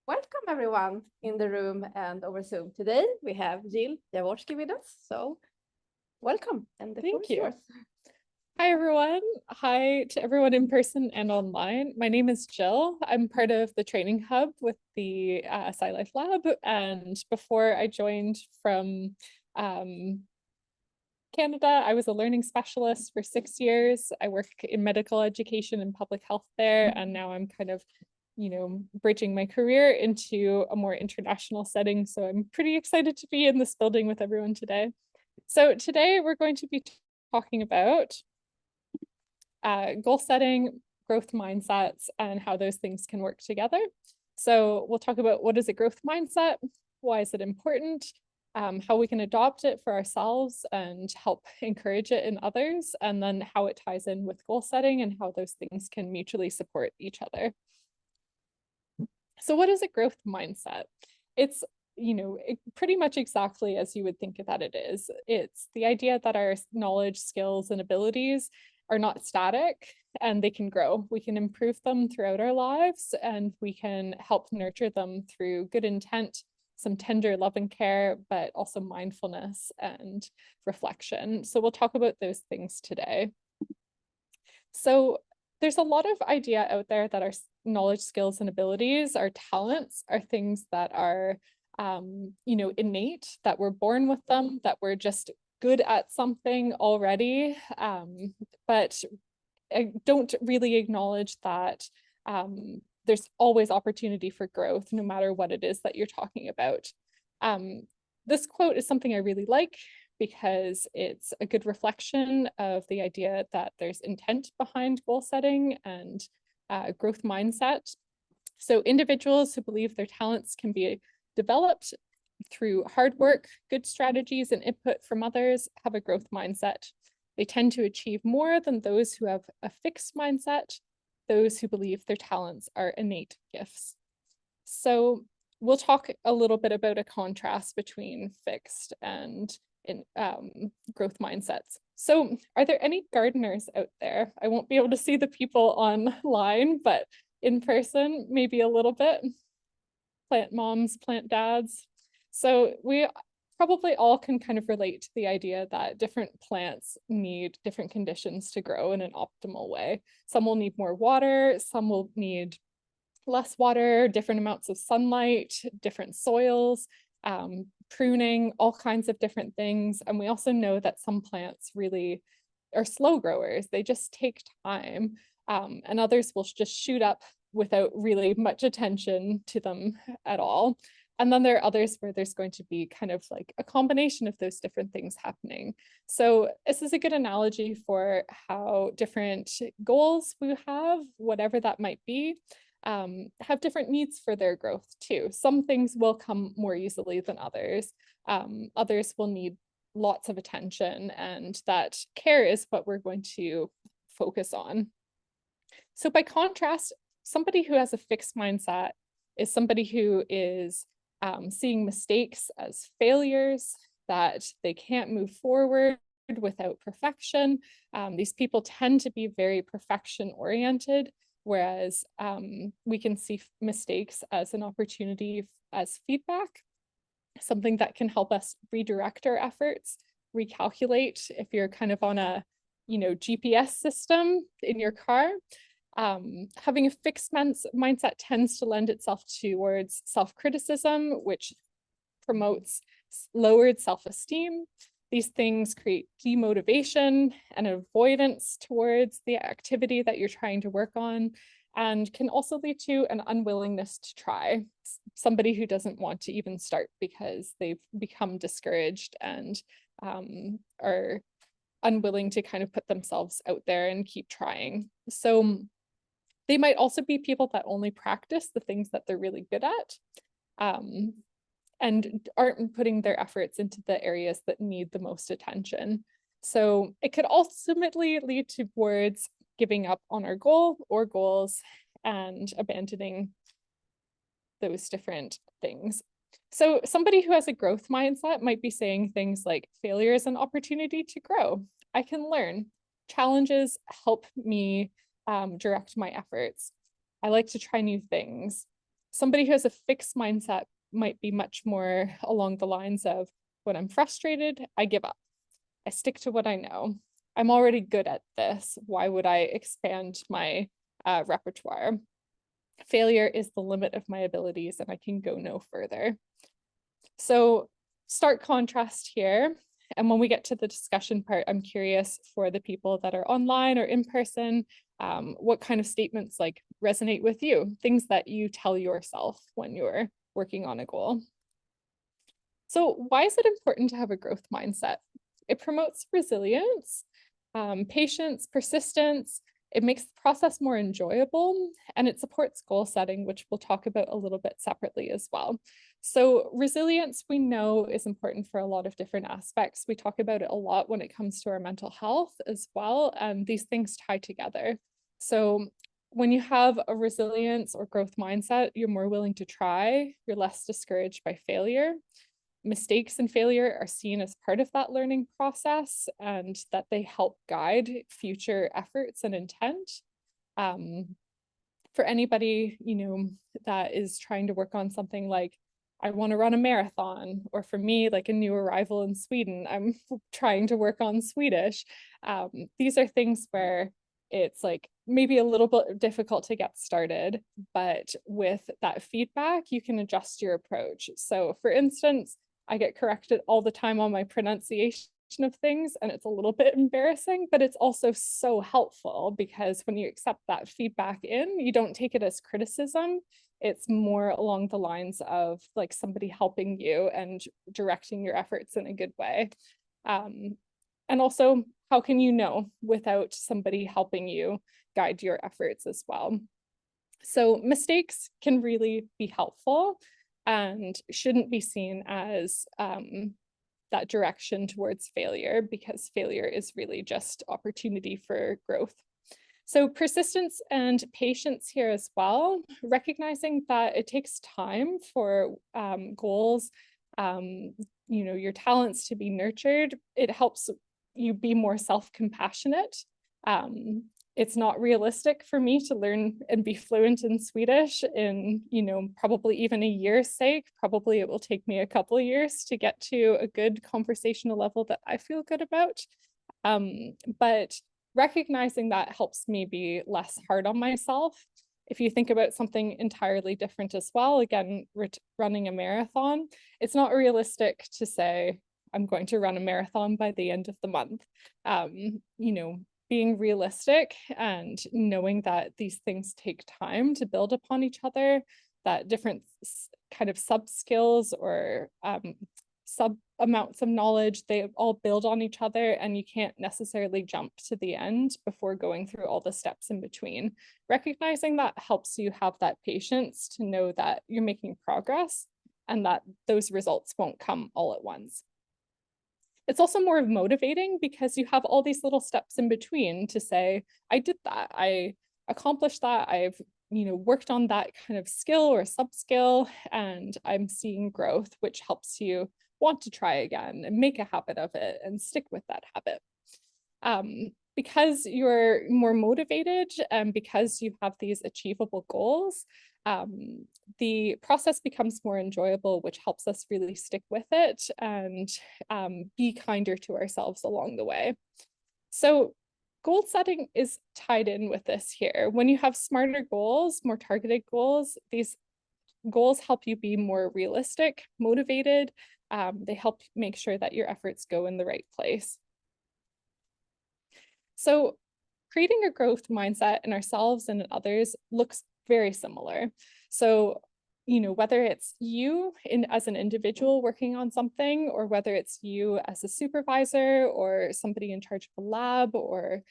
Welcome everyone in the room and over Zoom. Today we have Jill Jaworski with us. So welcome and the floor Thank is you. yours. Hi, everyone. Hi to everyone in person and online. My name is Jill. I'm part of the training hub with the SciLife Lab. And before I joined from Canada, I was a learning specialist for 6 years. I work in medical education and public health there. And now I'm kind of bridging my career into a more international setting. So I'm pretty excited to be in this building with everyone today. So today we're going to be talking about goal setting, growth mindsets, and how those things can work together. So we'll talk about what is a growth mindset, why is it important, how we can adopt it for ourselves and help encourage it in others, and then how it ties in with goal setting and how those things can mutually support each other. So what is a growth mindset? It's pretty much exactly as you would think that it is. It's the idea that our knowledge, skills, and abilities are not static and they can grow. We can improve them throughout our lives and we can help nurture them through good intent, some tender love and care, but also mindfulness and reflection. So we'll talk about those things today. So there's a lot of idea out there that our knowledge, skills, and abilities, our talents, are things that are innate, that we're born with them, that we're just good at something already, but I don't really acknowledge that there's always opportunity for growth, no matter what it is that you're talking about. This quote is something I really like because it's a good reflection of the idea that there's intent behind goal setting and growth mindset. So individuals who believe their talents can be developed through hard work, good strategies, and input from others have a growth mindset. They tend to achieve more than those who have a fixed mindset, those who believe their talents are innate gifts. So we'll talk a little bit about a contrast between fixed and growth mindsets. So are there any gardeners out there? I won't be able to see the people online, but in person, maybe a little bit. Plant moms, plant dads. So we probably all can kind of relate to the idea that different plants need different conditions to grow in an optimal way. Some will need more water, some will need less water, different amounts of sunlight, different soils, pruning, all kinds of different things. And we also know that some plants really are slow growers. They just take time, and others will just shoot up without really much attention to them at all. And then there are others where there's going to be kind of like a combination of those different things happening. So this is a good analogy for how different goals we have, whatever that might be, have different needs for their growth too. Some things will come more easily than others. Others will need lots of attention, and that care is what we're going to focus on. So by contrast, somebody who has a fixed mindset is somebody who is seeing mistakes as failures, that they can't move forward without perfection. These people tend to be very perfection oriented, whereas we can see mistakes as an opportunity as feedback, something that can help us redirect our efforts, recalculate. If you're kind of on a GPS system in your car, having a fixed mindset tends to lend itself towards self-criticism, which promotes lowered self-esteem. These things create demotivation and avoidance towards the activity that you're trying to work on, and can also lead to an unwillingness to try. Somebody who doesn't want to even start because they've become discouraged and are unwilling to kind of put themselves out there and keep trying. So they might also be people that only practice the things that they're really good at, and aren't putting their efforts into the areas that need the most attention. So it could ultimately lead towards giving up on our goal or goals and abandoning those different things. So somebody who has a growth mindset might be saying things like, failure is an opportunity to grow. I can learn. Challenges help me direct my efforts. I like to try new things. Somebody who has a fixed mindset might be much more along the lines of, when I'm frustrated, I give up. I stick to what I know. I'm already good at this. Why would I expand my repertoire? Failure is the limit of my abilities and I can go no further. So stark contrast here. And when we get to the discussion part, I'm curious for the people that are online or in person, what kind of statements like resonate with you, things that you tell yourself when you're working on a goal. So why is it important to have a growth mindset? It promotes resilience, patience, persistence. It makes the process more enjoyable, and it supports goal setting, which we'll talk about a little bit separately as well. So resilience, we know, is important for a lot of different aspects. We talk about it a lot when it comes to our mental health as well, and these things tie together. So when you have a resilience or growth mindset, you're more willing to try, you're less discouraged by failure. Mistakes and failure are seen as part of that learning process, and that they help guide future efforts and intent. For anybody, that is trying to work on something like, I want to run a marathon, or for me, like a new arrival in Sweden, I'm trying to work on Swedish. These are things where it's like maybe a little bit difficult to get started, but with that feedback, you can adjust your approach. So for instance, I get corrected all the time on my pronunciation of things, and it's a little bit embarrassing, but it's also so helpful because when you accept that feedback in, you don't take it as criticism. It's more along the lines of like somebody helping you and directing your efforts in a good way. And also, how can you know without somebody helping you guide your efforts as well? So mistakes can really be helpful and shouldn't be seen as that direction towards failure, because failure is really just opportunity for growth. So persistence and patience here as well, recognizing that it takes time for goals, your talents to be nurtured. It helps you be more self-compassionate. It's not realistic for me to learn and be fluent in Swedish in, probably even a year's sake. Probably it will take me a couple of years to get to a good conversational level that I feel good about. But recognizing that helps me be less hard on myself. If you think about something entirely different as well, again, running a marathon, it's not realistic to say, I'm going to run a marathon by the end of the month. Being realistic and knowing that these things take time to build upon each other, that different kind of sub skills or sub amounts of knowledge, they all build on each other, and you can't necessarily jump to the end before going through all the steps in between. Recognizing that helps you have that patience to know that you're making progress and that those results won't come all at once. It's also more motivating because you have all these little steps in between to say, I did that, I accomplished that, I've worked on that kind of skill or sub-skill, and I'm seeing growth, which helps you want to try again and make a habit of it and stick with that habit. Because you're more motivated and because you have these achievable goals, the process becomes more enjoyable, which helps us really stick with it and be kinder to ourselves along the way. So goal setting is tied in with this here. When you have smarter goals, more targeted goals, these goals help you be more realistic, motivated. They help make sure that your efforts go in the right place. So creating a growth mindset in ourselves and in others looks very similar. So, whether it's you as an individual working on something, or whether it's you as a supervisor or somebody in charge of a lab, or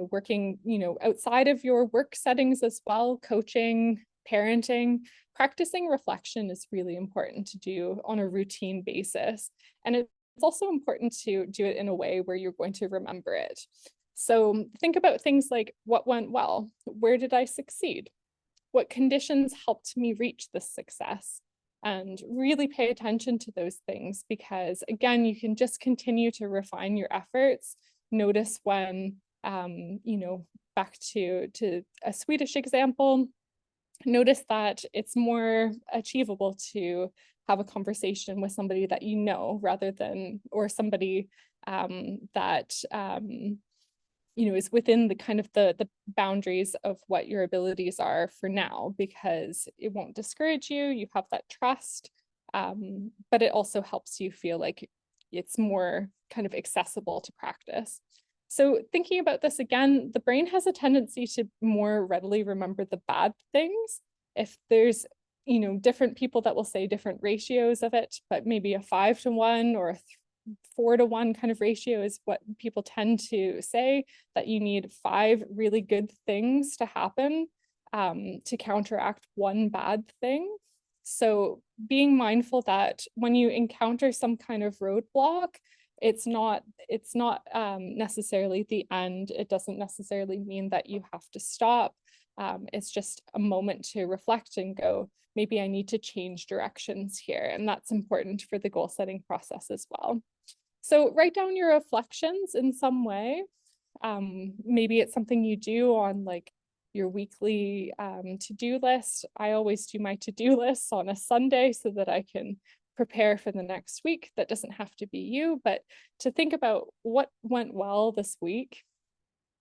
working, outside of your work settings as well, coaching, parenting, practicing reflection is really important to do on a routine basis. And it's also important to do it in a way where you're going to remember it. So think about things like, what went well? Where did I succeed? What conditions helped me reach this success? And really pay attention to those things, because again, you can just continue to refine your efforts. Notice when, back to a Swedish example, notice that it's more achievable to have a conversation with somebody that you know rather than, or somebody that is within the kind of the boundaries of what your abilities are for now, because it won't discourage you. You have that trust, but it also helps you feel like it's more kind of accessible to practice. So thinking about this again, the brain has a tendency to more readily remember the bad things. If there's, different people that will say different ratios of it, but maybe a 5-to-1 or a 4-to-1 kind of ratio is what people tend to say, that you need 5 really good things to happen to counteract one bad thing. So being mindful that when you encounter some kind of roadblock, it's not necessarily the end. It doesn't necessarily mean that you have to stop. It's just a moment to reflect and go, maybe I need to change directions here. And that's important for the goal setting process as well. So write down your reflections in some way. Maybe it's something you do on like your weekly to-do list. I always do my to-do lists on a Sunday so that I can prepare for the next week. That doesn't have to be you, but to think about what went well this week.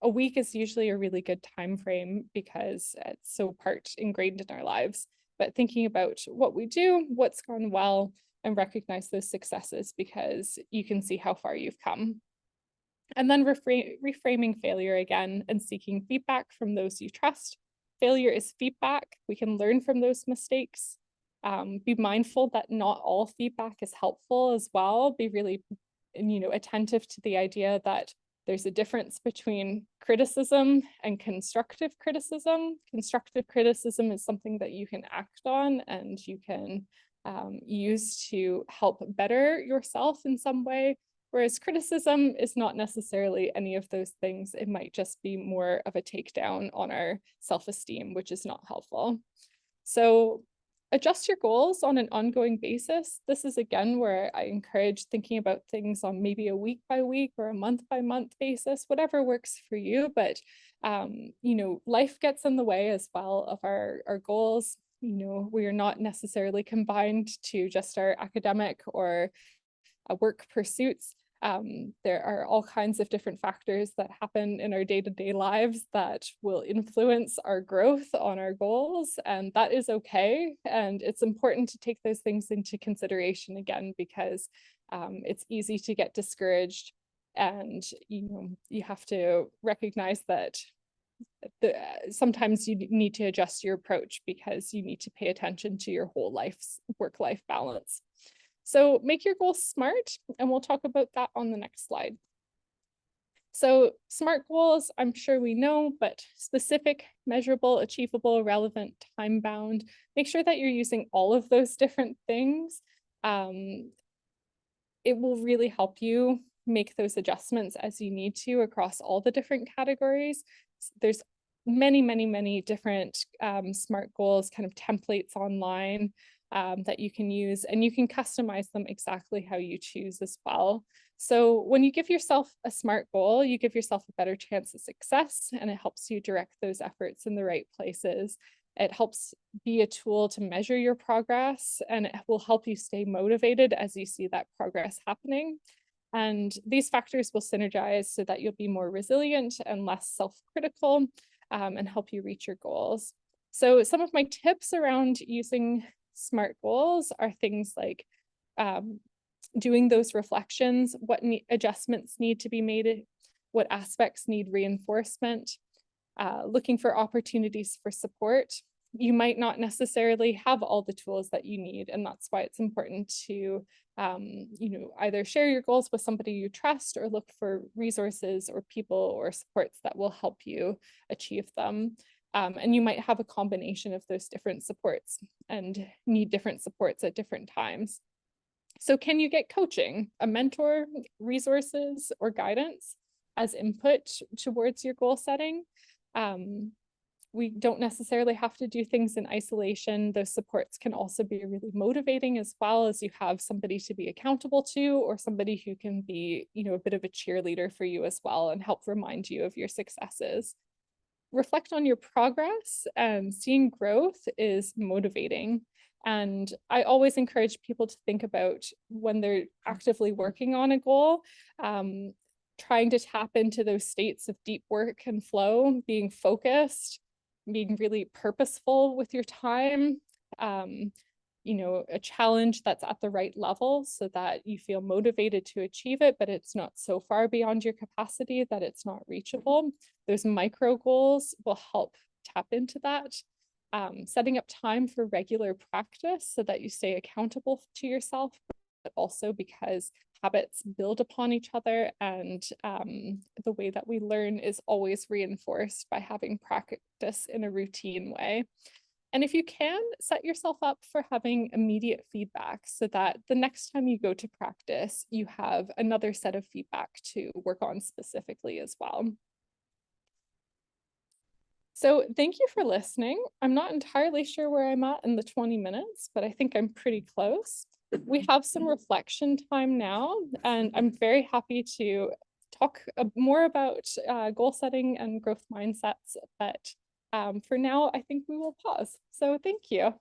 A week is usually a really good time frame because it's so part ingrained in our lives. But thinking about what we do, what's gone well, and recognize those successes because you can see how far you've come. And then reframing failure again and seeking feedback from those you trust. Failure is feedback. We can learn from those mistakes. Be mindful that not all feedback is helpful as well. Be really, attentive to the idea that there's a difference between criticism and constructive criticism. Constructive criticism is something that you can act on and you can use to help better yourself in some way. Whereas criticism is not necessarily any of those things. It might just be more of a takedown on our self-esteem, which is not helpful. So adjust your goals on an ongoing basis. This is again where I encourage thinking about things on maybe a week by week or a month by month basis, whatever works for you. But life gets in the way as well of our goals. We are not necessarily confined to just our academic or work pursuits. There are all kinds of different factors that happen in our day-to-day lives that will influence our growth on our goals, and that is okay. And it's important to take those things into consideration again, because it's easy to get discouraged, and you have to recognize that sometimes you need to adjust your approach because you need to pay attention to your whole life's work-life balance. So make your goals SMART, and we'll talk about that on the next slide. So SMART goals, I'm sure we know, but specific, measurable, achievable, relevant, time-bound. Make sure that you're using all of those different things. It will really help you make those adjustments as you need to across all the different categories. There's many, many, many different SMART goals, kind of templates online that you can use, and you can customize them exactly how you choose as well. So when you give yourself a SMART goal, you give yourself a better chance of success, and it helps you direct those efforts in the right places. It helps be a tool to measure your progress, and it will help you stay motivated as you see that progress happening. And these factors will synergize so that you'll be more resilient and less self-critical, and help you reach your goals. So some of my tips around using SMART goals are things like doing those reflections, what adjustments need to be made, what aspects need reinforcement, looking for opportunities for support. You might not necessarily have all the tools that you need, and that's why it's important to either share your goals with somebody you trust or look for resources or people or supports that will help you achieve them. And you might have a combination of those different supports and need different supports at different times. So can you get coaching, a mentor, resources, or guidance as input towards your goal setting? We don't necessarily have to do things in isolation. Those supports can also be really motivating, as well as you have somebody to be accountable to, or somebody who can be, a bit of a cheerleader for you as well and help remind you of your successes. reflect on your progress, and seeing growth is motivating. And I always encourage people to think about when they're actively working on a goal, trying to tap into those states of deep work and flow, being focused, being really purposeful with your time, you know, a challenge that's at the right level so that you feel motivated to achieve it, but it's not so far beyond your capacity that it's not reachable. Those micro goals will help tap into that. Setting up time for regular practice so that you stay accountable to yourself, but also because habits build upon each other, and the way that we learn is always reinforced by having practice in a routine way. And if you can, set yourself up for having immediate feedback so that the next time you go to practice, you have another set of feedback to work on specifically as well. So thank you for listening. I'm not entirely sure where I'm at in the 20 minutes, but I think I'm pretty close. We have some reflection time now, and I'm very happy to talk more about goal setting and growth mindsets, but for now, I think we will pause. So thank you.